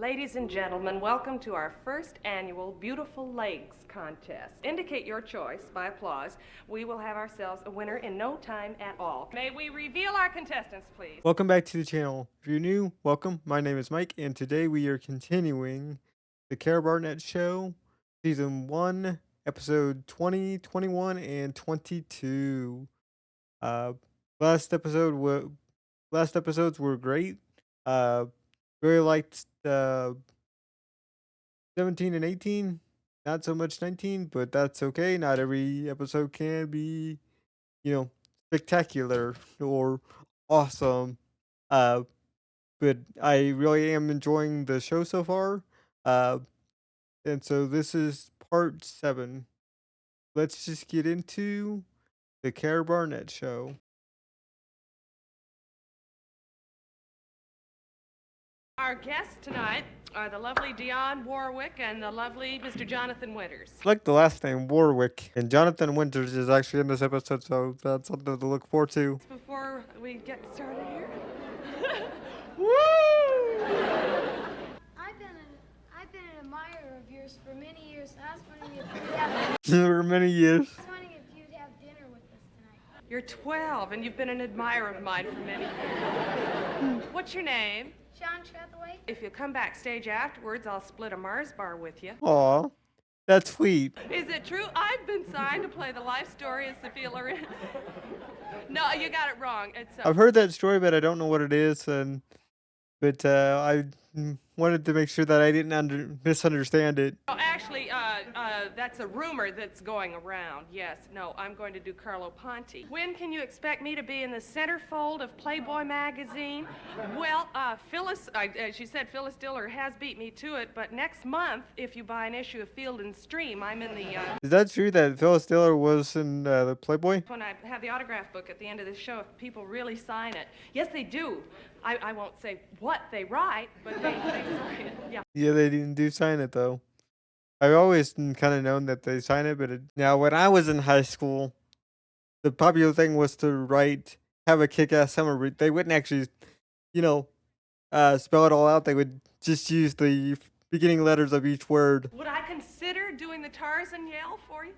Ladies and gentlemen, welcome to our first annual Beautiful Legs contest. Indicate your choice by applause. We will have ourselves a winner in no time at all. May we reveal our contestants, please? Welcome back to the channel. If you're new, welcome. My name is Mike, and today we are continuing the Burnett Show, Season 1, Episode 20, 21, and 22. Last episodes were great. Really liked 17 and 18. Not so much 19, but that's okay. Not every episode can be, spectacular or awesome. But I really am enjoying the show so far. And so this is part 7. Let's just get into the Burnett Show. Our guests tonight are the lovely Dionne Warwick and the lovely Mr. Jonathan Winters. I like the last name, Warwick. And Jonathan Winters is actually in this episode, so that's something to look forward to. Before we get started here. Woo! I've been an admirer of yours for many years. I was wondering if you'd have For many years. dinner with us tonight. You're 12 and you've been an admirer of mine for many years. What's your name? Sean Trethaway? If you come backstage afterwards, I'll split a Mars bar with you. Aw, that's sweet. Is it true? I've been signed to play the life story of Sophia Loren. No, you got it wrong. It's I've heard that story, but I don't know what it is. But I wanted to make sure that I didn't misunderstand it. Oh, actually, that's a rumor that's going around. Yes, no, I'm going to do Carlo Ponti. When can you expect me to be in the centerfold of Playboy magazine? Well, Phyllis, she said Phyllis Diller has beat me to it, but next month, if you buy an issue of Field and Stream, I'm in the... Is that true that Phyllis Diller was in the Playboy? When I have the autograph book at the end of the show, if people really sign it. Yes, they do. I won't say what they write, but they sign it. Yeah. Yeah, they didn't do sign it, though. I've always kind of known that they sign it, but now when I was in high school, the popular thing was to have a kick-ass summer read. They wouldn't actually, spell it all out. They would just use the beginning letters of each word. Would I consider doing the Tarzan yell for you?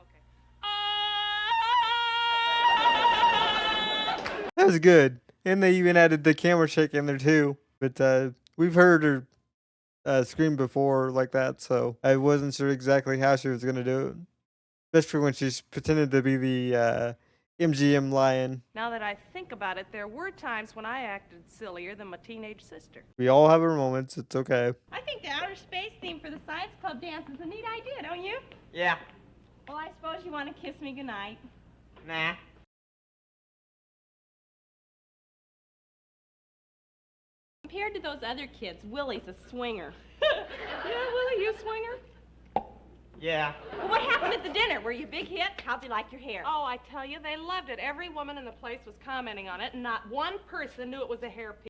Okay. That was good. And they even added the camera shake in there, too. But we've heard her scream before like that, so I wasn't sure exactly how she was going to do it. Especially when she's pretended to be the MGM lion. Now that I think about it, there were times when I acted sillier than my teenage sister. We all have our moments. It's okay. I think the outer space theme for the science club dance is a neat idea, don't you? Yeah. Well, I suppose you want to kiss me goodnight. Nah. Compared to those other kids, Willie's a swinger. Yeah, Willie, you swinger? Yeah. Well, what happened at the dinner? Were you a big hit? How'd you like your hair? Oh, I tell you, they loved it. Every woman in the place was commenting on it, and not one person knew it was a hairpiece.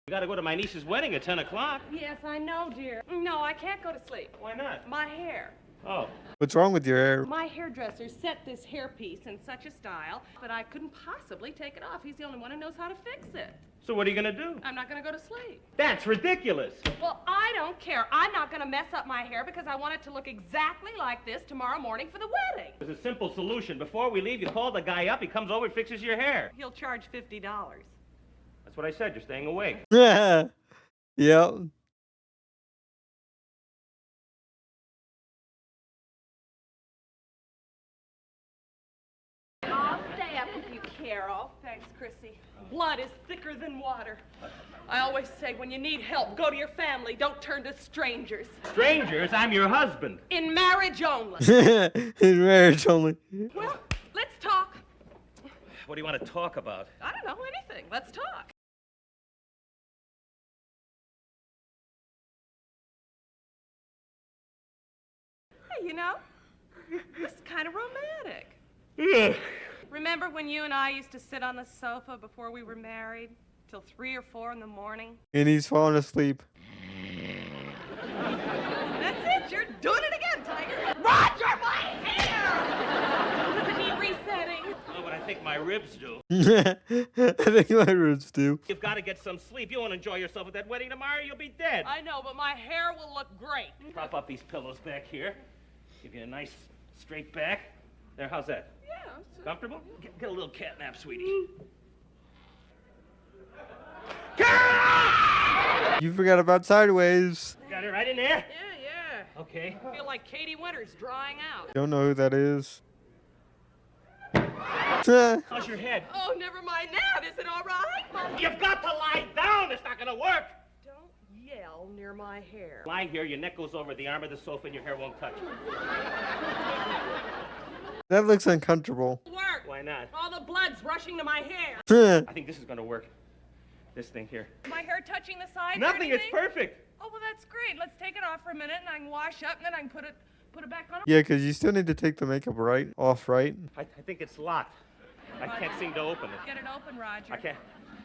We gotta go to my niece's wedding at 10 o'clock. Yes, I know, dear. No, I can't go to sleep. Why not? My hair. Oh. What's wrong with your hair? My hairdresser set this hairpiece in such a style that I couldn't possibly take it off. He's the only one who knows how to fix it. So what are you gonna do? I'm not going to go to sleep. That's ridiculous. Well, I don't care. I'm not going to mess up my hair because I want it to look exactly like this tomorrow morning for the wedding. There's a simple solution. Before we leave, you call the guy up, he comes over and fixes your hair. He'll charge $50. That's what I said, you're staying awake. Yeah. Yep. I'll stay up with you, Carol. Thanks, Chrissy. Blood is thicker than water. I always say when you need help, go to your family. Don't turn to strangers. Strangers, I'm your husband. In marriage only. In marriage only. Well, let's talk. What do you want to talk about? I don't know, anything. Let's talk. Hey, this is kind of romantic. Remember when you and I used to sit on the sofa before we were married till 3 or 4 in the morning? And he's falling asleep. That's it. You're doing it again, Tiger. Roger, my hair! Does it need resetting? No, but I think my ribs do. I think my roots do. You've got to get some sleep. You won't enjoy yourself at that wedding tomorrow. You'll be dead. I know, but my hair will look great. Prop up these pillows back here. Give you a nice straight back. There, how's that? Yeah. Comfortable? Get a little cat nap, sweetie. You forgot about Sideways. Got it right in there? Yeah, yeah. Okay. I feel like Katie Winters drying out. Don't know who that is. How's your head? Oh, never mind that. Is it all right? You've got to lie down. It's not going to work. Don't yell near my hair. Lie here. Your neck goes over the arm of the sofa and your hair won't touch. That looks uncomfortable. Work. Why not? All the blood's rushing to my hair. I think this is going to work. This thing here. My hair touching the sides or Nothing. It's anything? perfect. Oh, well, that's great. Let's take it off for a minute, and I can wash up, and then I can put it back on. Yeah, because you still need to take the makeup off, right? I think it's locked. I can't seem to open it. Get it open, Roger. I can't.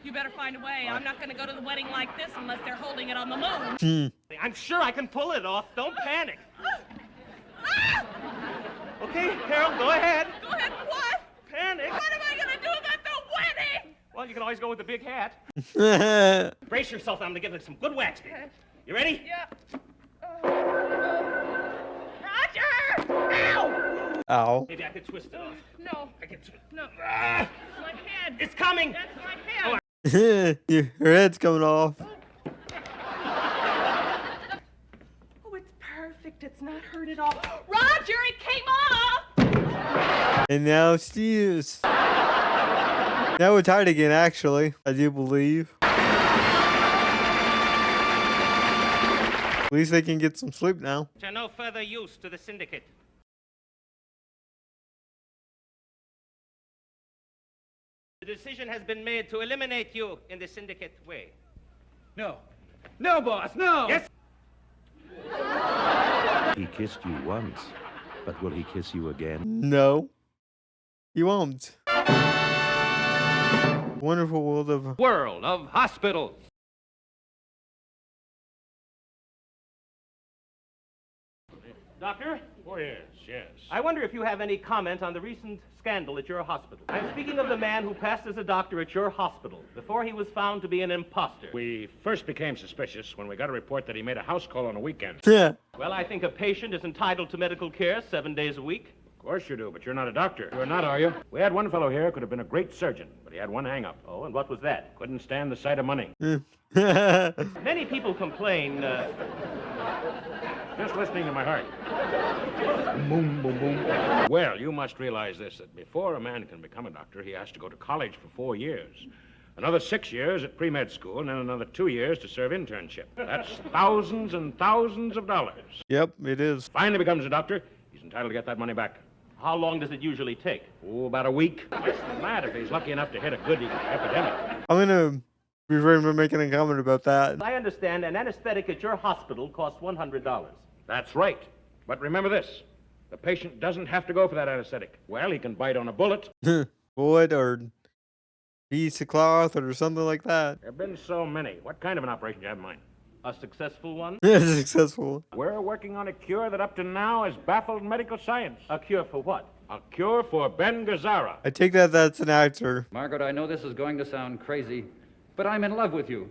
You better find a way. I'm not going to go to the wedding like this unless they're holding it on the moon. I'm sure I can pull it off. Don't panic. Okay, Carol, go ahead. Go ahead. What? Panic. What am I going to do at the wedding? Well, you can always go with the big hat. Brace yourself. I'm going to give it some good wax. Okay. You ready? Yeah. Roger! Ow! Ow. Maybe I could twist it off. No. I can twist. No. Ah, My head. it's coming. That's my head. Her head's coming off. Oh, it's perfect. It's not hurt at all. Roger, it came off! And now Steve's. Now we're tired again, actually. I do believe. At least they can get some sleep now. To no further use to the syndicate. The decision has been made to eliminate you in the syndicate way. No. No, boss, no! Yes. He kissed you once, but will he kiss you again? No. He won't. Wonderful World of hospitals. Doctor? Oh, yes, yes. I wonder if you have any comment on the recent scandal at your hospital. I'm speaking of the man who passed as a doctor at your hospital before he was found to be an imposter. We first became suspicious when we got a report that he made a house call on a weekend. Yeah. Well, I think a patient is entitled to medical care 7 days a week. Of course you do, but you're not a doctor. You're not, are you? We had one fellow here who could have been a great surgeon, but he had one hang-up. Oh, and what was that? Couldn't stand the sight of money. Many people complain, Just listening to my heart. Boom, boom, boom. Well, you must realize this, that before a man can become a doctor, he has to go to college for 4 years. Another 6 years at pre-med school, and then another 2 years to serve internship. That's thousands and thousands of dollars. Yep, it is. Finally becomes a doctor, he's entitled to get that money back. how long does it usually take? Oh, about a week. Less than that if he's lucky enough to hit a good epidemic. I'm gonna refrain from making a comment about that. I understand an anesthetic at your hospital costs $100. That's right. But remember this. The patient doesn't have to go for that anesthetic. Well, he can bite on a bullet. Bullet or piece of cloth or something like that. There have been so many. What kind of an operation do you have in mind? A successful one? Successful. We're working on a cure that up to now has baffled medical science. A cure for what? A cure for Ben Gazzara. I take that that's an actor. Margaret, I know this is going to sound crazy, but I'm in love with you.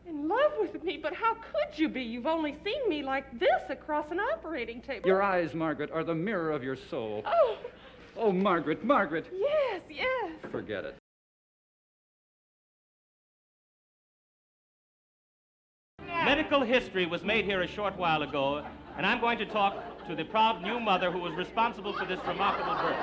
In love with me? But how could you be? You've only seen me like this across an operating table. Your eyes, Margaret, are the mirror of your soul. Oh, Oh, Margaret, Margaret. yes, yes. Forget it. Medical history was made here a short while ago, and I'm going to talk to the proud new mother who was responsible for this remarkable birth.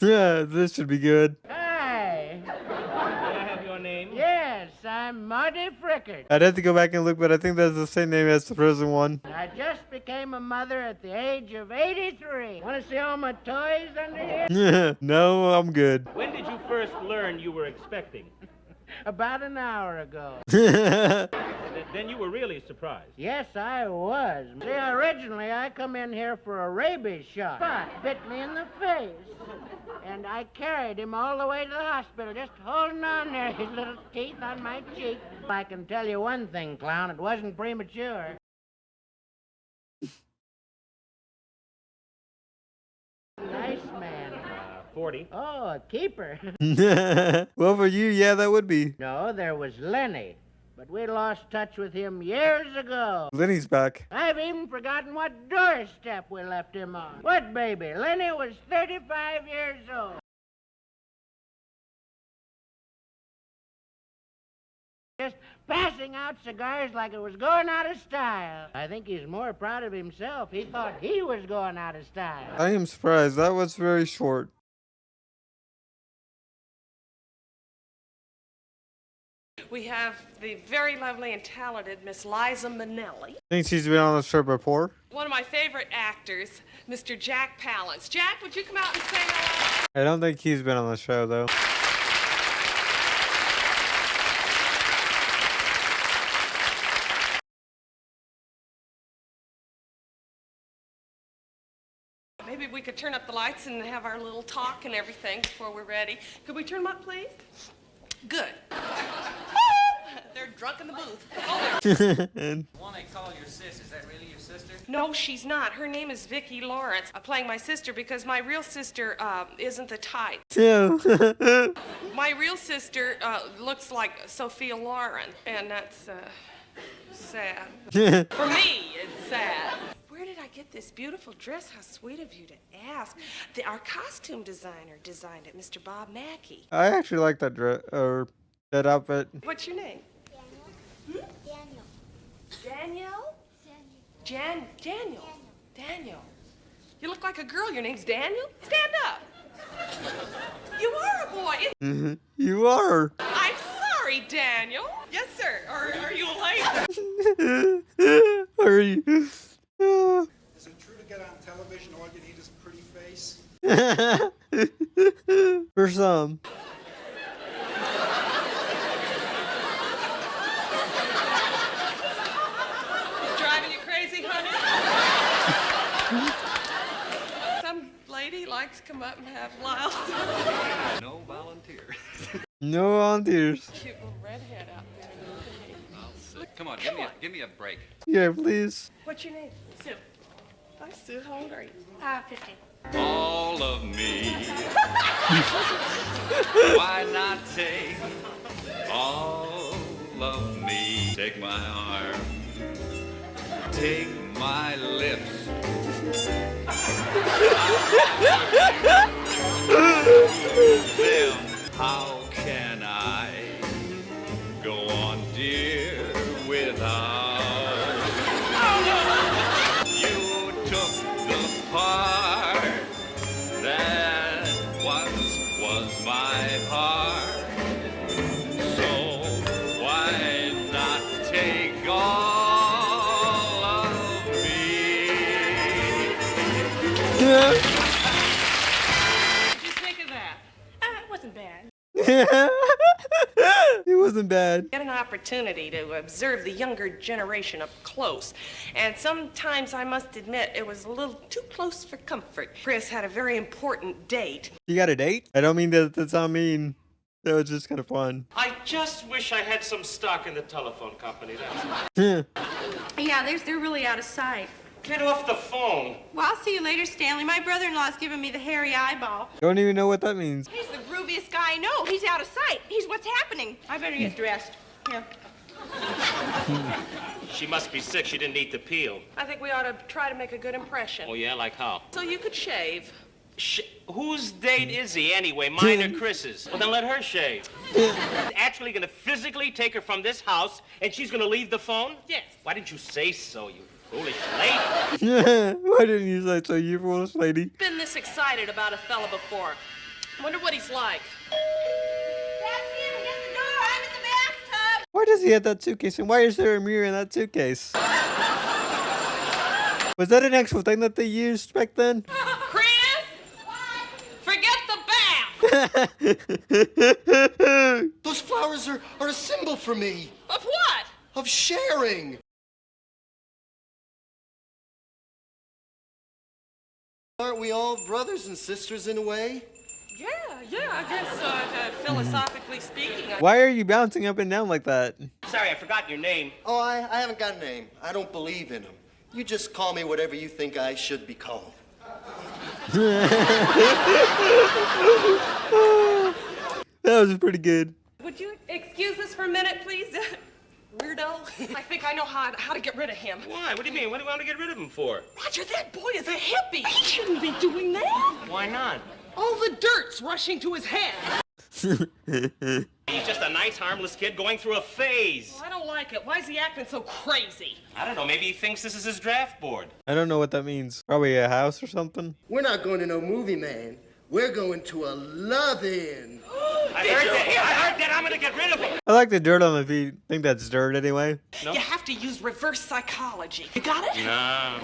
Yeah, this should be good. Hi. May I have your name? Yes, I'm Marty Frickert. I'd have to go back and look, but I think that's the same name as the present one. I just became a mother at the age of 83. Want to see all my toys under here? No, I'm good. When did you first learn you were expecting? About an hour ago. Then you were really surprised. Yes, I was. See, originally I come in here for a rabies shot. But bit me in the face. And I carried him all the way to the hospital, just holding on there, his little teeth on my cheek. I can tell you one thing, clown, it wasn't premature. Nice man. 40. Oh, a keeper. Well, for you, yeah, that would be. No, there was Lenny. But we lost touch with him years ago. Lenny's back. I've even forgotten what doorstep we left him on. What baby? Lenny was 35 years old. Just passing out cigars like it was going out of style. I think he's more proud of himself. He thought he was going out of style. I am surprised. That was very short. We have the very lovely and talented Miss Liza Minnelli. Think she's been on the show before? One of my favorite actors, Mr. Jack Palance. Jack, would you come out and say hello? I don't think he's been on the show, though. Maybe we could turn up the lights and have our little talk and everything before we're ready. Could we turn them up, please? Good. They're drunk in the booth. Oh, The one they call your sis, is that really your sister? no, she's not. Her name is Vicki Lawrence. I'm playing my sister because my real sister isn't the type. Yeah. My real sister looks like Sophia Loren, and that's sad. For me, it's sad. Where did I get this beautiful dress? How sweet of you to ask. Our costume designer designed it, Mr. Bob Mackey. I actually like that dress, or that outfit. What's your name? Daniel. Daniel? Daniel. Daniel. You look like a girl. Your name's Daniel? Stand up. You are a boy. You are. I'm sorry, Daniel. Yes, sir. Are you late? Are you? Is it true to get on television all you need is a pretty face? For some. Driving you crazy, honey? Some lady likes to come up and have louse. No volunteers. No volunteers. Cute little redhead out there. Come on, give me a break. Yeah, please. What's your name? Sue. I'm Sue. How old are you? 15. All of me. Why not take all of me? Take my arm. Take my lips. Them. How can I go on, dear, without you? Took the part that once was my part. So why not take all of me? What did you think of that? It wasn't bad. It wasn't bad. Get an opportunity to observe the younger generation up close. And sometimes I must admit it was a little too close for comfort. Chris had a very important date. You got a date? I don't mean that's not mean. That was just kind of fun. I just wish I had some stock in the telephone company. That's Yeah, they're really out of sight. Get off the phone. Well, I'll see you later, Stanley. My brother-in-law's giving me the hairy eyeball. Don't even know what that means. He's the grooviest guy I know. He's out of sight. He's what's happening. I better get dressed. Here. She must be sick. She didn't eat the peel. I think we ought to try to make a good impression. Oh, yeah? Like how? So you could shave. Whose date is he anyway? Mine or Chris's? Well, then let her shave. Actually gonna physically take her from this house, and she's gonna leave the phone? Yes. Why didn't you say so, you foolish lady? Why didn't you say so, you foolish lady? Been this excited about a fella before. Wonder what he's like. That's him. Get the door. I'm in the bathtub. Why does he have that suitcase? And why is there a mirror in that suitcase? Was that an actual thing that they used back then? Chris! Forget the bath! Those flowers are a symbol for me. Of what? Of sharing. Aren't we all brothers and sisters in a way? Yeah, I guess philosophically speaking. Why are you bouncing up and down like that? Sorry, I forgot your name. Oh, I haven't got a name. I don't believe in them. You just call me whatever you think I should be called. That was pretty good. Would you excuse us for a minute, please? Weirdo. I think I know how to get rid of him. Why? What do you mean? What do you want to get rid of him for? Roger, that boy is a hippie. He shouldn't be doing that. Why not? All the dirt's rushing to his head. He's just a nice, harmless kid going through a phase. Well, I don't like it. Why is he acting so crazy? I don't know. Maybe he thinks this is his draft board. I don't know what that means. Probably a house or something. We're not going to no movie, man. We're going to a love-in. I heard that. I'm going to get rid of him. I like the dirt on my feet. Think that's dirt anyway. No? You have to use reverse psychology. You got it? No.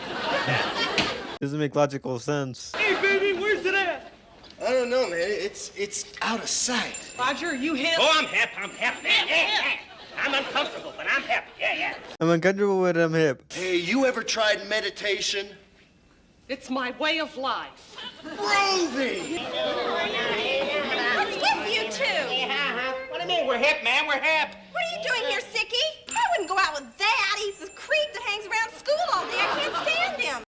Doesn't make logical sense. Hey, baby, where's it at? I don't know, man. It's out of sight. Roger, you hip? Oh, I'm hip. Yeah. I'm uncomfortable, but I'm hip. Yeah. I'm uncomfortable with I'm hip. Hey, you ever tried meditation? It's my way of life. Groovy! What's with you two? What do you mean? We're hip, man. We're hip. What are you doing here, sickie? I wouldn't go out with that. He's a creep that hangs around school all day. I can't stand him.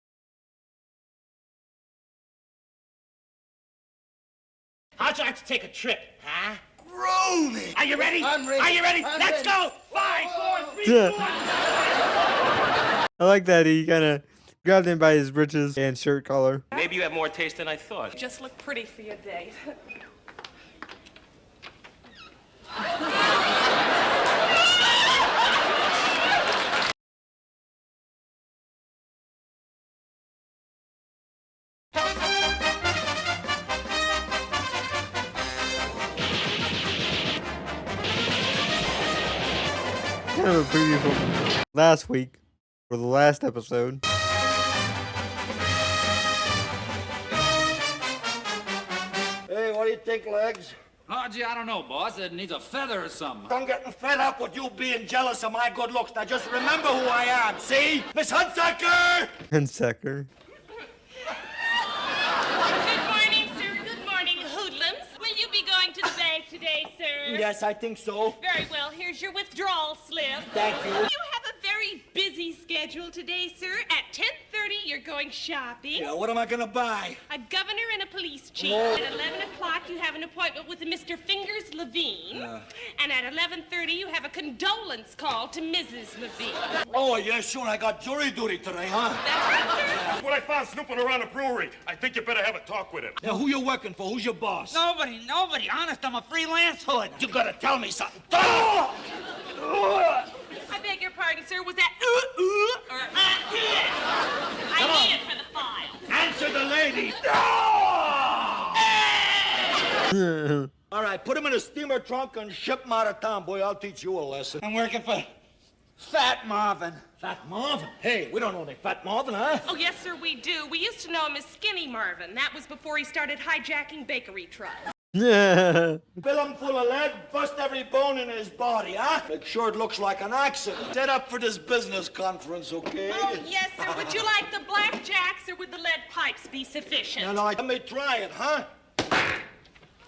How'd you like to take a trip, huh? Groovy! Are you ready? I'm ready. Are you ready? I'm Let's ready. go! 5, 4, 3, 2, 1. I like that he kind of grabbed him by his breeches and shirt collar. Maybe you have more taste than I thought. You just look pretty for your date. Kind of a preview from last week, for the last episode. Hey, what do you think, Legs? Oh, gee, I don't know, boss. It needs a feather or something. I'm getting fed up with you being jealous of my good looks. Now just remember who I am, see? Miss Hunsaker! And Secker. Good morning, sir. Good morning, hoodlums. Will you be going to the bank today, sir? Yes, I think so. Very well. Here's your withdrawal slip. Thank you. You have a very busy schedule today, sir. At 10:30, you're going shopping. Yeah, what am I gonna buy? A governor and a police chief. No. At 11 o'clock, you have an appointment with Mr. Fingers Levine. And at 11:30, you have a condolence call to Mrs. Levine. Oh, yeah, sure. I got jury duty today, huh? That's right, sir. That's what I found snooping around the brewery. I think you better have a talk with him. Now, who you working for? Who's your boss? Nobody. Honest, I'm a freelance hood. You gotta tell me something. I beg your pardon, sir. Was that or I need it for the file. Answer the lady. All right, put him in a steamer trunk and ship him out of town. Boy, I'll teach you a lesson. I'm working for Fat Marvin. Fat Marvin? Hey, we don't know any Fat Marvin, huh? Oh, yes, sir, we do. We used to know him as Skinny Marvin. That was before he started hijacking bakery trucks. Yeah. Fill him full of lead, bust every bone in his body, huh? Make sure it looks like an accident. Set up for this business conference, okay? Oh, yes, sir. Would you like the blackjacks or would the lead pipes be sufficient? No, let me try it, huh?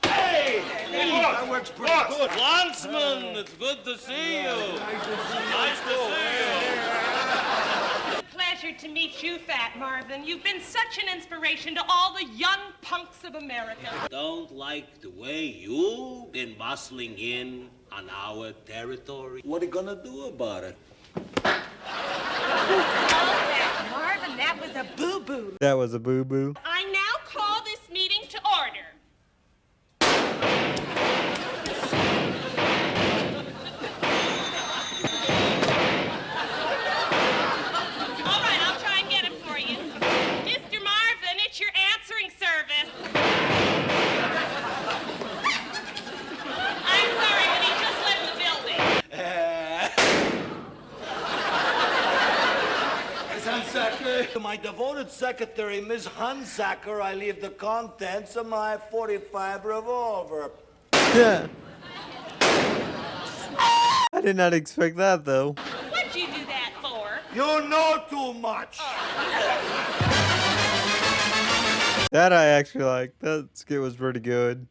Hey! That works pretty good. Landsman, it's good to see you. Nice to see you. Pleasure to meet you, Fat Marvin. You've been such an inspiration to all the young punks of America. Don't like the way you've been bustling in on our territory. What are you gonna do about it? Marvin, that was a boo-boo. That was a boo-boo. I now call this meeting to order. All right, I'll try and get it for you. Mr. Marvin, it's your answering service. I'm sorry, but he just left the building. Miss Hunsaker. To my devoted secretary, Miss Hunsaker, I leave the contents of my .45 revolver. Yeah. I did not expect that, though. What'd you do that for? You know too much. That I actually like. That skit was pretty good.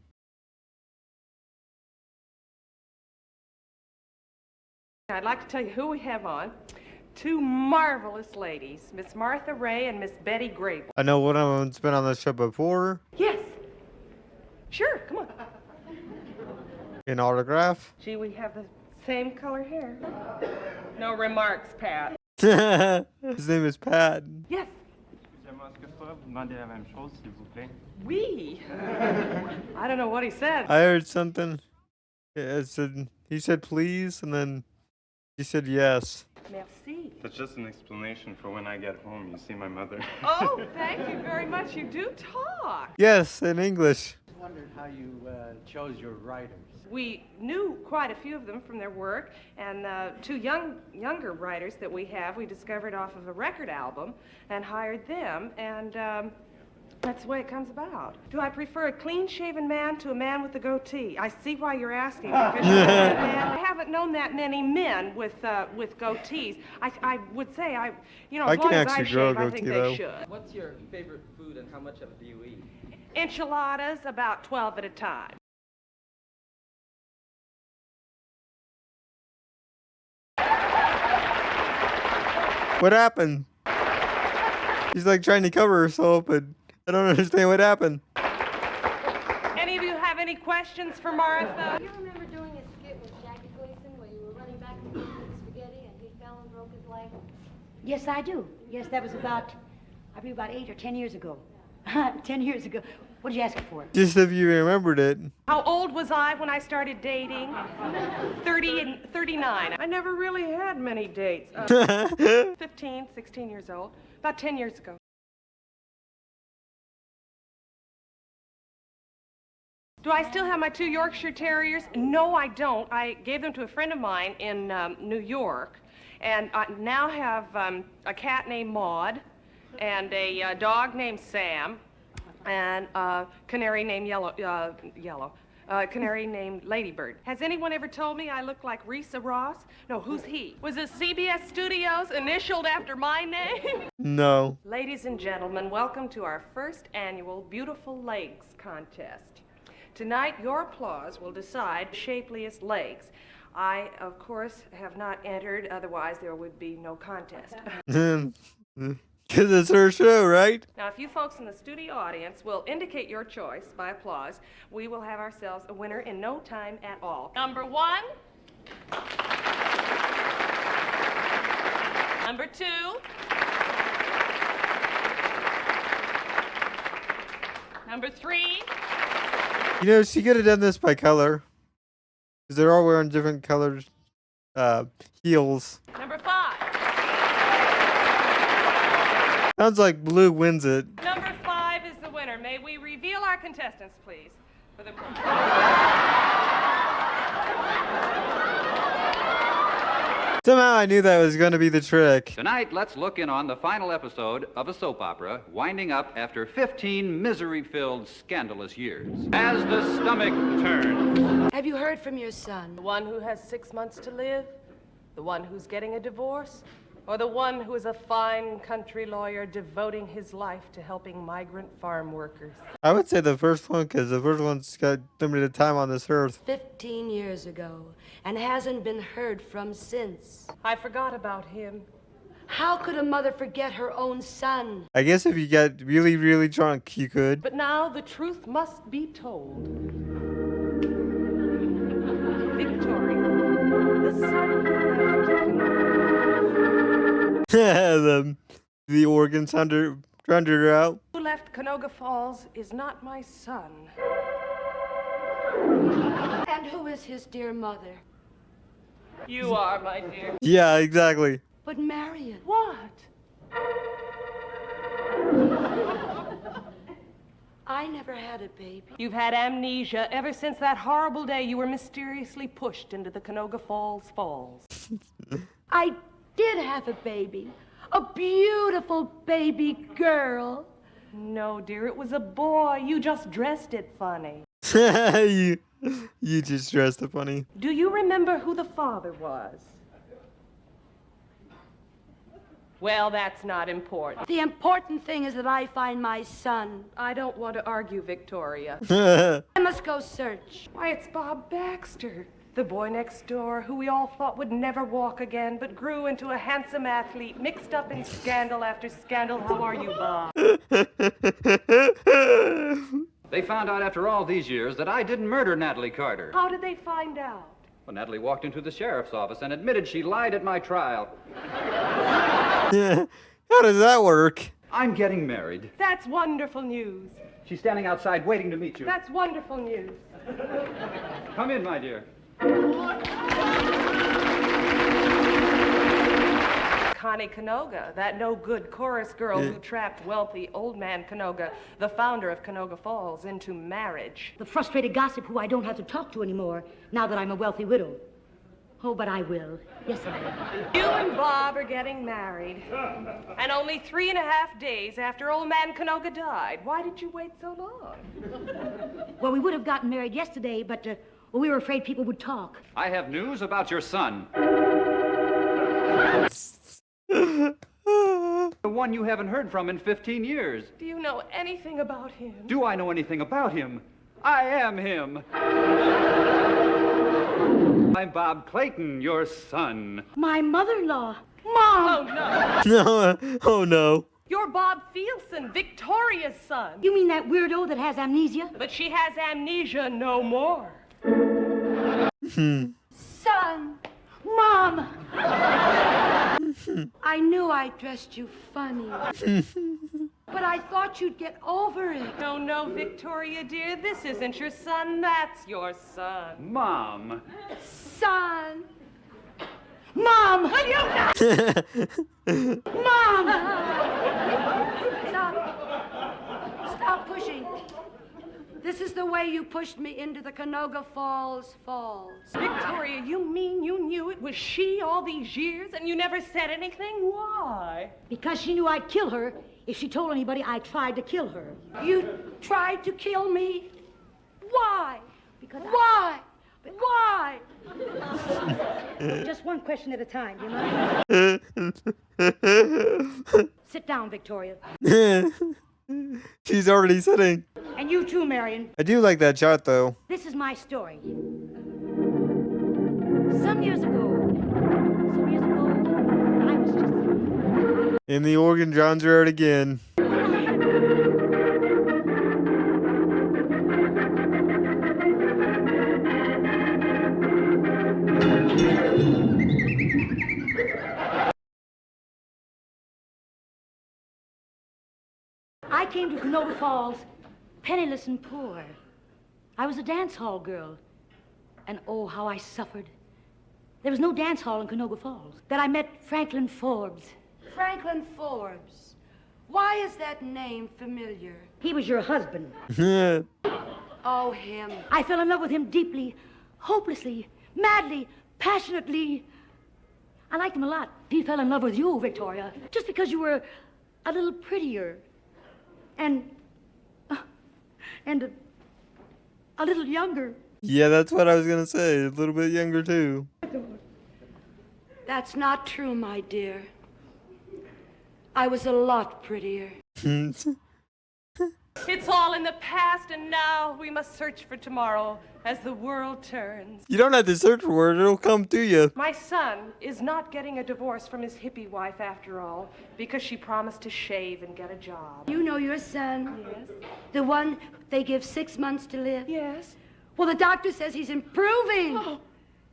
I'd like to tell you who we have on. two marvelous ladies, Miss Martha Raye and Miss Betty Grable. I know one of them's been on the show before. Yes. Sure, come on. An autograph. Gee, we have the same color hair. No remarks, Pat. His name is Pat. Yes. We? I don't know what he said. I heard something. It said, he said please, and then he said yes. Merci. That's just an explanation for when I get home. You see my mother. Oh, thank you very much. You do talk. Yes, in English. I wondered how you chose your writers. We knew quite a few of them from their work, and two younger writers that we have, we discovered off of a record album and hired them, and that's the way it comes about. Do I prefer a clean-shaven man to a man with a goatee? I see why you're asking. Because I haven't known that many men with goatees. I would say as long as I shave, I think they should. What's your favorite food and how much of it do you eat? Enchiladas, about 12 at a time. What happened? She's like trying to cover herself, but I don't understand what happened. Any of you have any questions for Martha? Do you remember doing a skit with Jackie Gleason where you were running back and forth with spaghetti and he fell and broke his leg? Yes, I do. Yes, that was about 8 or 10 years ago. 10 years ago. What did you ask for? Just if you remembered it. How old was I when I started dating? 30 and 39. I never really had many dates. 15, 16 years old. About 10 years ago. Do I still have my two Yorkshire Terriers? No, I don't. I gave them to a friend of mine in New York. And I now have a cat named Maud and a dog named Sam. And a canary named canary named Ladybird. Has anyone ever told me I look like Risa Ross? No, who's he? Was it CBS Studios initialed after my name? No. Ladies and gentlemen, welcome to our first annual Beautiful Legs contest. Tonight, your applause will decide shapeliest legs. I, of course, have not entered, otherwise there would be no contest. Because it's her show, right? Now, if you folks in the studio audience will indicate your choice by applause, we will have ourselves a winner in no time at all. Number 1. Number 2. Number 3. You know, she could have done this by color. Because they're all wearing different colored heels. Number 5. Sounds like blue wins it. Number 5 is the winner. May we reveal our contestants, please? For the... Somehow I knew that was going to be the trick. Tonight, let's look in on the final episode of a soap opera winding up after 15 misery-filled, scandalous years. As the stomach turns. Have you heard from your son? The one who has 6 months to live? The one who's getting a divorce? Or the one who is a fine country lawyer devoting his life to helping migrant farm workers? I would say the first one, because the first one's got limited time on this earth. 15 years ago, and hasn't been heard from since. I forgot about him. How could a mother forget her own son? I guess if you got really, really drunk, you could. But now the truth must be told. Victoria, the son the organs under her out. Who left Canoga Falls is not my son. And who is his dear mother? You are, my dear. Yeah, exactly. But Marion. What? I never had a baby. You've had amnesia ever since that horrible day you were mysteriously pushed into the Canoga Falls Falls. I did have a baby. A beautiful baby girl. No, dear, it was a boy. You just dressed it funny. you just dressed it funny. Do you remember who the father was? Well, that's not important. The important thing is that I find my son. I don't want to argue, Victoria. I must go search. Why, it's Bob Baxter. The boy next door, who we all thought would never walk again, but grew into a handsome athlete, mixed up in scandal after scandal. How are you, Bob? They found out after all these years that I didn't murder Natalie Carter. How did they find out? Well, Natalie walked into the sheriff's office and admitted she lied at my trial. How does that work? I'm getting married. That's wonderful news. She's standing outside waiting to meet you. That's wonderful news. Come in, my dear. Connie Canoga, that no-good chorus girl who trapped wealthy old man Canoga, the founder of Canoga Falls, into marriage. The frustrated gossip who I don't have to talk to anymore now that I'm a wealthy widow. Oh, but I will. Yes, I will. You and Bob are getting married. And only 3.5 days after old man Canoga died. Why did you wait so long? Well, we would have gotten married yesterday, but we were afraid people would talk. I have news about your son. The one you haven't heard from in 15 years. Do you know anything about him? Do I know anything about him? I am him. I'm Bob Clayton, your son. My mother-in-law. Mom! Oh, no. No. Oh, no. You're Bob Fielson, Victoria's son. You mean that weirdo that has amnesia? But she has amnesia no more. Son! Mom! I knew I dressed you funny. But I thought you'd get over it. No, no, Victoria, dear. This isn't your son. That's your son. Mom. Son! Mom! Will you not? Mom! Stop. Stop pushing. This is the way you pushed me into the Canoga Falls. Victoria, you mean you knew it was she all these years and you never said anything? Why? Because she knew I'd kill her if she told anybody I tried to kill her. You tried to kill me? Why? Because why? Why? Just one question at a time, you know? Sit down, Victoria. She's already sitting. And you too, Marion. I do like that shot, though. This is my story. Some years ago, I was just... And the organ drowns her out again. I came to Canoga Falls penniless and poor. I was a dance hall girl. And oh, how I suffered. There was no dance hall in Canoga Falls. Then I met Franklin Forbes. Franklin Forbes. Why is that name familiar? He was your husband. Oh, him. I fell in love with him deeply, hopelessly, madly, passionately. I liked him a lot. He fell in love with you, Victoria, just because you were a little prettier. And a little younger. Yeah, that's what I was going to say. A little bit younger, too. That's not true, my dear. I was a lot prettier. It's all in the past, and now we must search for tomorrow as the world turns. You don't have to search for it. It'll come to you. My son is not getting a divorce from his hippie wife after all, because she promised to shave and get a job. You know your son? Yes. The one they give 6 months to live? Yes. Well, the doctor says he's improving. Oh.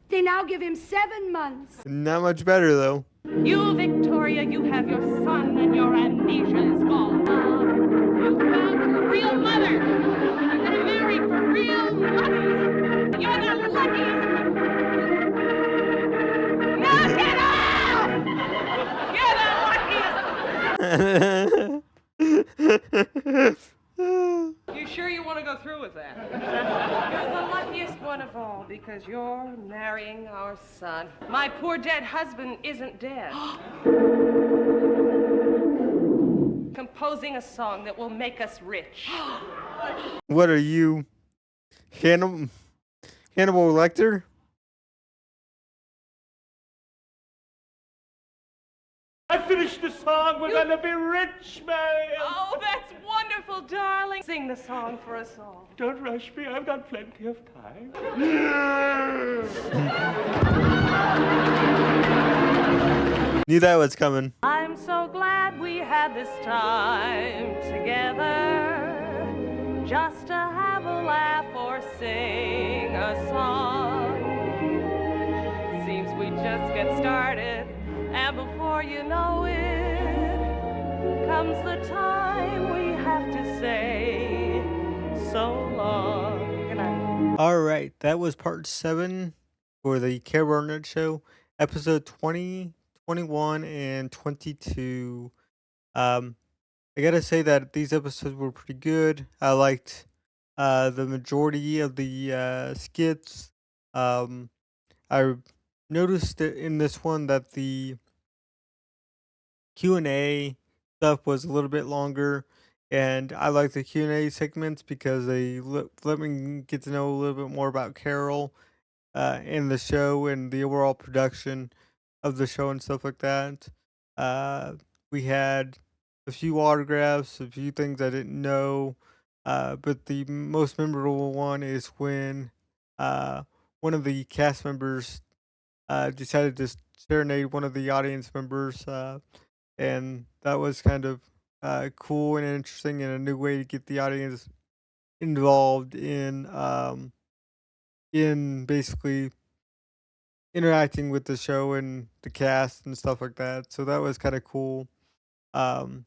They now give him 7 months. Not much better, though. You, Victoria, you have your son, and your amnesia is gone. You found your real mother. You're gonna marry for real money. You're the luckiest. Knock it off! You're the luckiest. You sure you want to go through with that? You're the luckiest one of all because you're marrying our son. My poor dead husband isn't dead. Composing a song that will make us rich. What are you? Hannibal Lecter? I finished the song. We're gonna be rich, man. Oh, that's wonderful. beautiful darling. Sing the song for us all. Don't rush me. I've got plenty of time. Knew that was coming. I'm so glad we had this time together, just to have a laugh or sing a song. Seems we just get started, and before you know it, comes the time we have to say so long. Good night. All right, that was part 7 for the Care Burnett Show, episode 20, 21, and 22. I gotta say that these episodes were pretty good. I liked the majority of the skits. I noticed that in this one that the Q&A stuff was a little bit longer, and I like the Q&A segments because they let me get to know a little bit more about Carol in the show and the overall production of the show and stuff like that. We had a few autographs, a few things I didn't know, but the most memorable one is when one of the cast members decided to serenade one of the audience members, and that was kind of cool and interesting and a new way to get the audience involved in basically interacting with the show and the cast and stuff like that. So that was kind of cool. Um,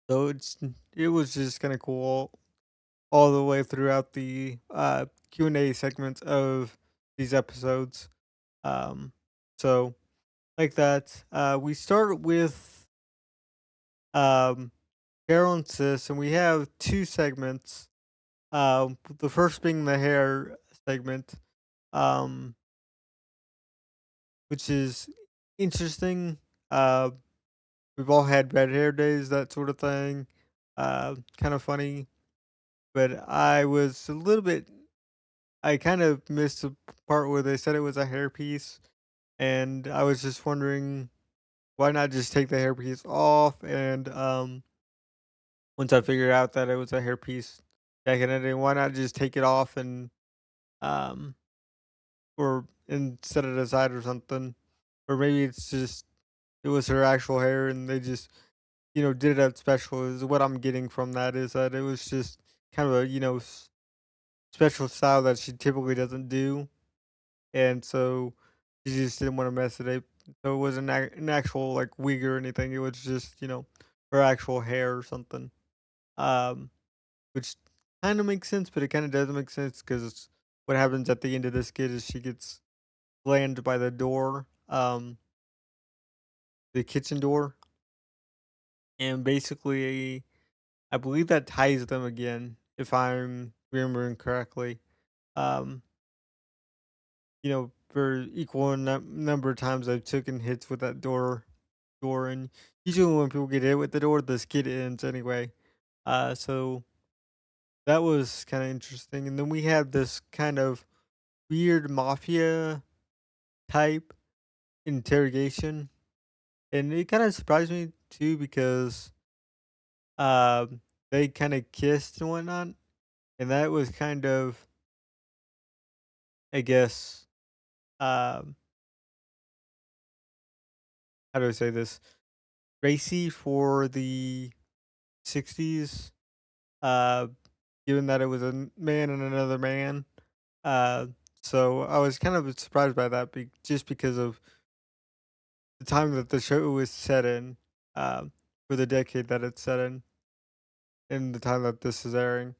so it was just kind of cool all the way throughout the Q&A segments of these episodes. So like that, we start with Carol and Sis, and we have 2 segments. The first being the hair segment, um, which is interesting. We've all had bad hair days, that sort of thing. Kind of funny, but I was a little bit. I kind of missed the part where they said it was a hairpiece, and I was just wondering why not just take the hairpiece off. And once I figured out that it was a hairpiece back in the day, why not just take it off and um, and set it aside or something, or maybe it's just it was her actual hair and they just did it up special. Is what I'm getting from that is that it was just kind of a special style that she typically doesn't do, and so she just didn't want to mess it up. So it wasn't an actual like wig or anything. It was just her actual hair or something, which kind of makes sense, but it kind of doesn't make sense because what happens at the end of this skit is she gets slammed by the door, the kitchen door, and basically, I believe that ties them again, if I'm remembering correctly. Um, for equal number of times I've taken hits with that door, and usually when people get hit with the door, the skit ends anyway. So that was kind of interesting, and then we had this kind of weird mafia type interrogation, and it kind of surprised me too because they kind of kissed and whatnot, and that was kind of, I guess, um, how do I say this? Racy for the '60s, uh, given that it was a man and another man. Uh, so I was kind of surprised by that, just because of the time that the show was set in, for the decade that it's set in the time that this is airing.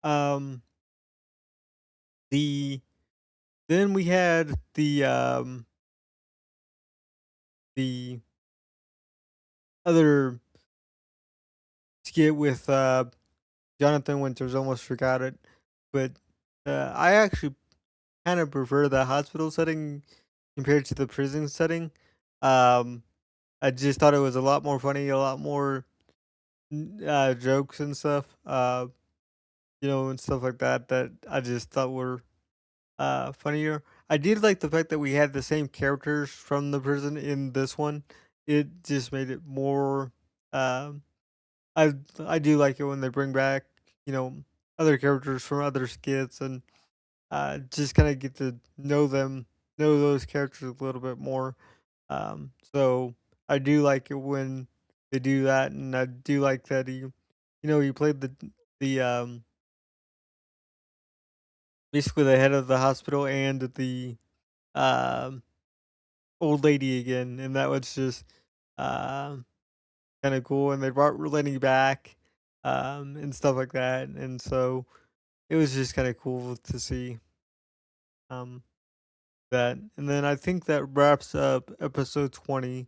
Um, the then we had the other skit with Jonathan Winters. Almost forgot it, but I actually kind of prefer the hospital setting compared to the prison setting. Um, I just thought it was a lot more funny, a lot more jokes and stuff. And stuff like that that I just thought were funnier. I did like the fact that we had the same characters from the prison in this one. It just made it more I do like it when they bring back, you know, other characters from other skits and just kind of get to know them, know those characters a little bit more. So I do like it when they do that, and I do like that he played the basically the head of the hospital and the um old lady again, and that was just um kind of cool. And they brought Lenny back, and stuff like that, and so it was just kind of cool to see um that. And then I think that wraps up episode 20.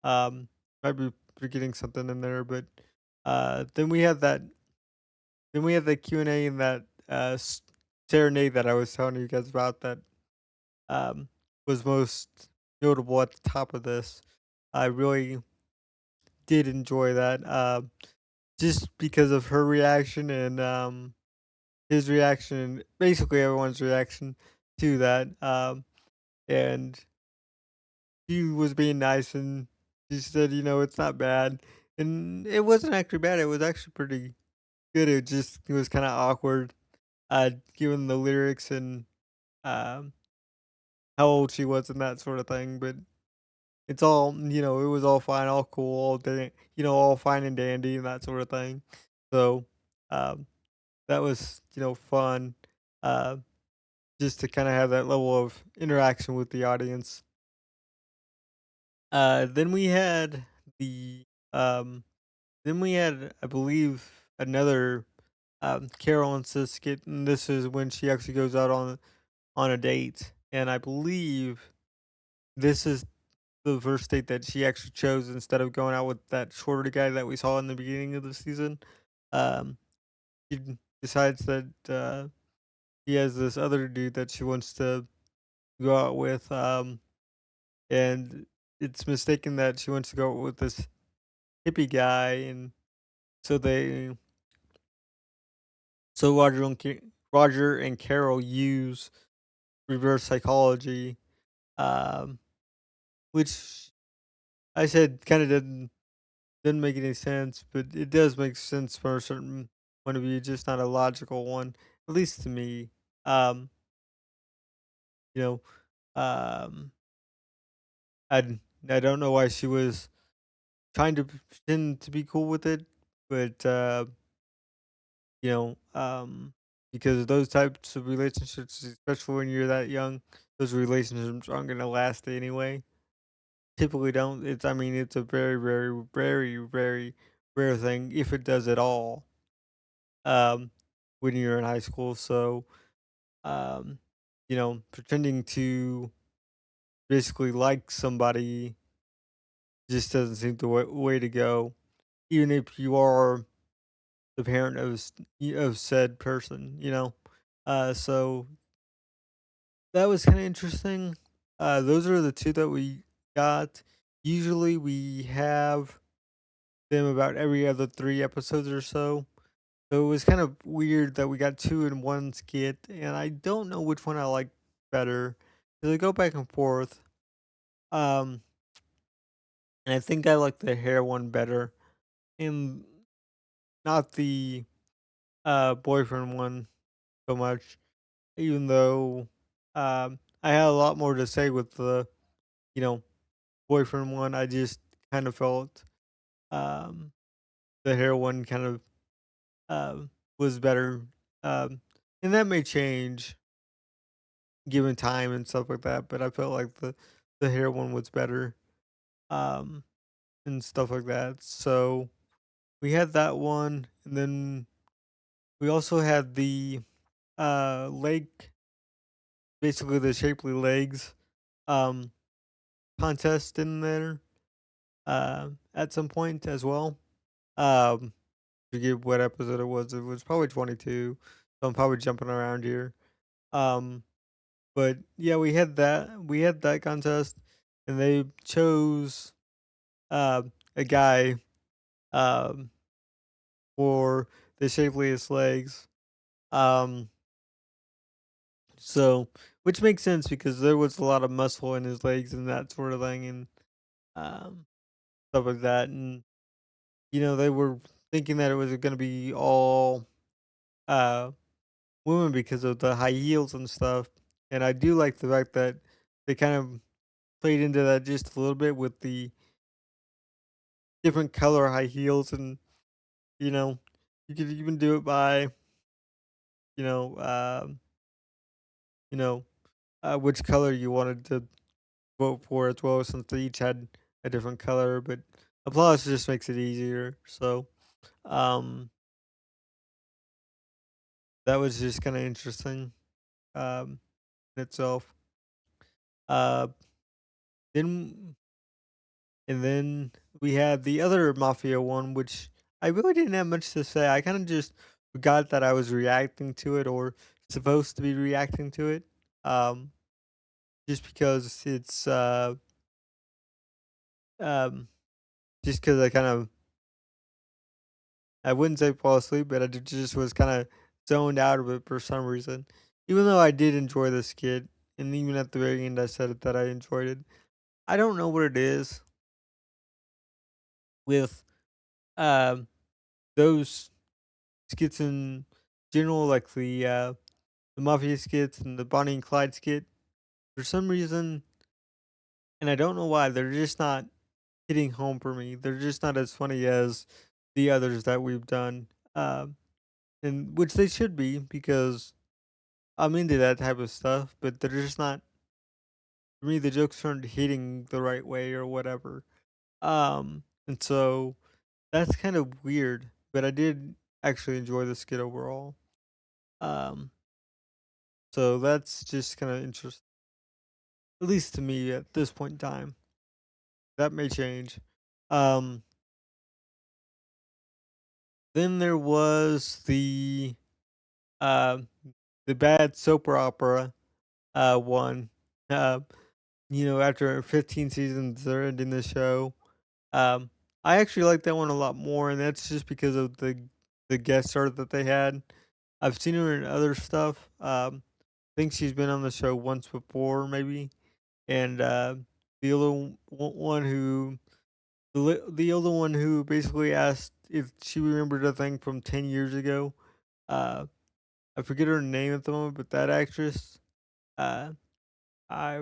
Um, might be forgetting something in there, but then we had that. Then we had the Q&A and that serenade that I was telling you guys about that um, was most notable at the top of this. I really did enjoy that, just because of her reaction and his reaction, and basically everyone's reaction to that. And she was being nice, and she said, it's not bad. And it wasn't actually bad. It was actually pretty good. It was kind of awkward, given the lyrics and um, how old she was and that sort of thing. But it's all, it was all fine, all cool, all fine and dandy and that sort of thing. So um, that was, fun, uh, just to kind of have that level of interaction with the audience. Then we had the um, then we had, I believe, another Carol and Sis skit, and this is when she actually goes out on a date, and I believe this is the first date that she actually chose instead of going out with that shorter guy that we saw in the beginning of the season. Um, she decides that he has this other dude that she wants to go out with, and it's mistaken that she wants to go out with this hippie guy, and so they so Roger and Carol use reverse psychology, um, which I said kind of didn't make any sense, but it does make sense from a certain point of view, just not a logical one, at least to me. Um, you know, um, I don't know why she was trying to pretend to be cool with it, but you know, because those types of relationships, especially when you're that young, those relationships aren't going to last anyway. Typically, don't. I mean, it's a very, very, very, very rare thing if it does at all. Um, when you're in high school, so um, pretending to basically like somebody just doesn't seem the way to go. Even if you are the parent of said person, so that was kind of interesting. Those are the two that we got. Usually, we have them about every other 3 episodes or so. So it was kind of weird that we got two in one skit, and I don't know which one I like better. 'Cause they go back and forth. Um, and I think I like the hair one better, and not the boyfriend one so much. Even though I had a lot more to say with the you know boyfriend one, I just kind of felt um the hair one kind of was better. Um, and that may change given time and stuff like that, but I felt like the hair one was better, um, and stuff like that. So we had that one, and then we also had the leg, basically the shapely legs, um, contest in there at some point as well. Um, forget what episode it was. It was probably 22. So I'm probably jumping around here. Um, but yeah, we had that. We had that contest, and they chose uh, a guy um, for the shapeliest legs. Um, so which makes sense because there was a lot of muscle in his legs and that sort of thing, and um, stuff like that. And they were thinking that it was gonna be all uh women because of the high heels and stuff. And I do like the fact that they kind of played into that just a little bit with the different color high heels, and you know, you could even do it by you know, um, you know, which color you wanted to vote for as well, since they each had a different color. But applause just makes it easier. So, um, that was just kind of interesting, in itself. Uh, then and then we had the other Mafia one, which I really didn't have much to say. I kind of just forgot that I was reacting to it, or supposed to be reacting to it. Um, just because um, just because I wouldn't say fall asleep, but just was kind of zoned out of it for some reason. Even though I did enjoy the skit, and even at the very end, I said it that I enjoyed it. I don't know what it is with um those skits in general, like the Mafia skits and the Bonnie and Clyde skit. For some reason, and I don't know why, they're just not hitting home for me. They're just not as funny as the others that we've done, and which they should be, because I'm into that type of stuff. But they're just not, for me. The jokes aren't hitting the right way or whatever. And so that's kind of weird. But I did actually enjoy the skit overall. Um, so that's just kind of interesting, at least to me at this point in time. That may change. Um, then there was uh, the bad soap opera one. Uh, after 15 seasons, they're ending the show. Um, I actually like that one a lot more, and that's just because of the guest star that they had. I've seen her in other stuff. I think she's been on the show once before, maybe. And the other one who the other one who basically asked if she remembered a thing from 10 years ago. Uh, I forget her name at the moment, but that actress. Uh, I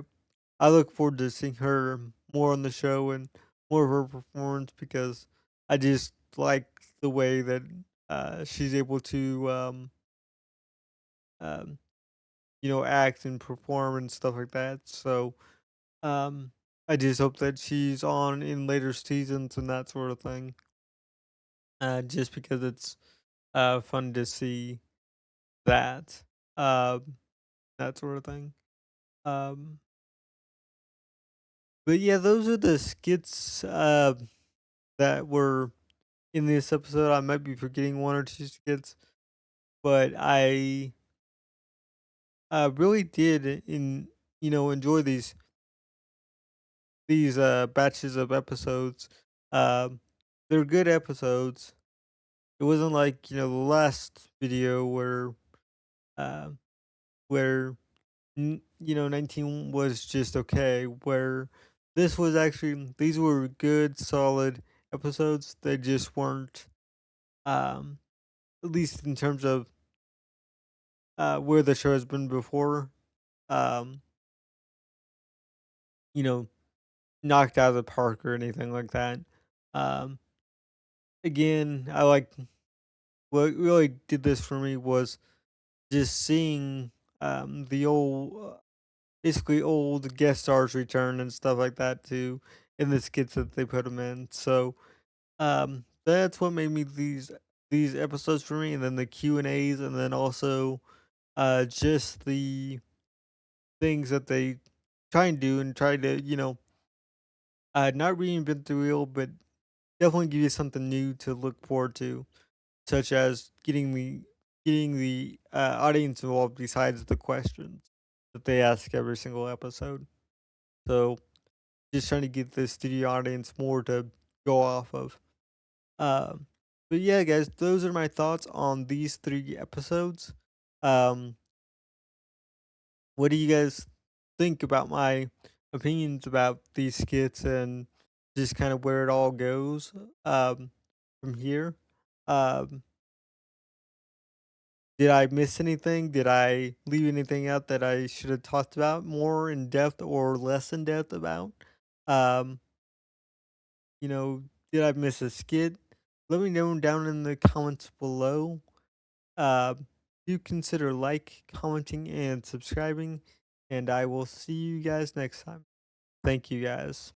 I look forward to seeing her more on the show and more of her performance, because I just like the way that she's able to um, act and perform and stuff like that. So um, I just hope that she's on in later seasons and that sort of thing. Just because it's fun to see that, um, that sort of thing. Um, but yeah, those are the skits that were in this episode. I might be forgetting one or two skits, but I really did enjoy these batches of episodes. Um, they're good episodes. It wasn't like the last video uh, where 19 was just okay. Where this was actually, these were good, solid episodes. They just weren't, um, at least in terms of where the show has been before. Um, you know, knocked out of the park or anything like that. Um, again, I like what really did this for me was just seeing the old, basically old guest stars return and stuff like that too in the skits that they put them in. So that's what made me these episodes for me, and then the Q&As, and then also just the things that they try and do, and try to not reinvent the wheel, but definitely give you something new to look forward to, such as getting the audience involved besides the questions that they ask every single episode. So just trying to get the studio audience more to go off of. Um, but yeah, guys, those are my thoughts on these 3 episodes. Um, what do you guys think about my opinions about these skits and just kind of where it all goes from here? Um, did I miss anything? Did I leave anything out that I should have talked about more in depth or less in depth about? Um, you know, did I miss a skit? Let me know down in the comments below. Do consider commenting, and subscribing, and I will see you guys next time. Thank you guys.